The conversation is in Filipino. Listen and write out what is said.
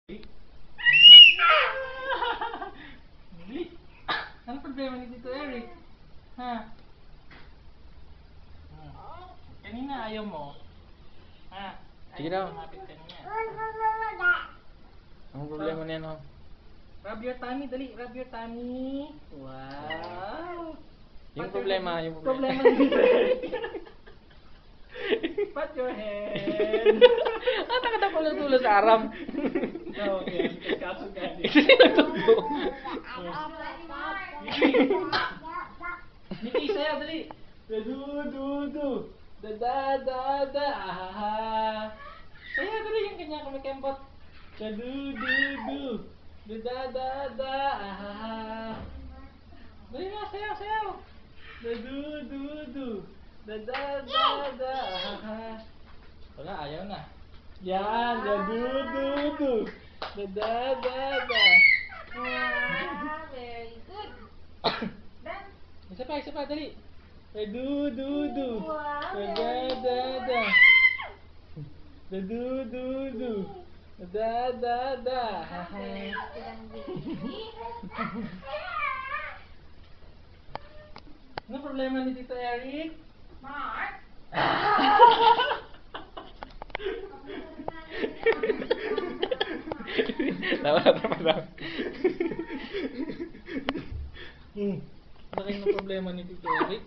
Dali. Ano problema ni Tito Eric? Ha? Kanina ayaw mo? Ha? Sige daw. Lumapit kanina. Anong problema niya, no? Rub your tummy, dali. Rub your tummy. Wow. Yung problema. Problema ni Tito Eric. Pat your head. Ah, nakatapulo-tulo sa aram. Okay, kaso gani. Kasi nagtubo. Nikki, sayaw, dali. Da-du-du-du. Da-da-da-da. Ah-ha-ha. Sayaw, dali yung kanya kumikembot. Da-du-du-du. Da-da-da-da. Ah-ha-ha. Dali nga, sayaw, sayaw. Da-du-du-du. Da-da-da-da. Ah-ha-ha. Wala, ayaw na. Yan, da-du-du-du. Da-da-da-da. Very good. Done. Isa pa, dali. Da-du-du-du. Wow, Da-da-da-da. Da-du-du-du. Da-da-da-da. Very good, baby. Ano problema ni Tito Eric? Mark. Tawa lang. Laki ng problema ni Tito Eric.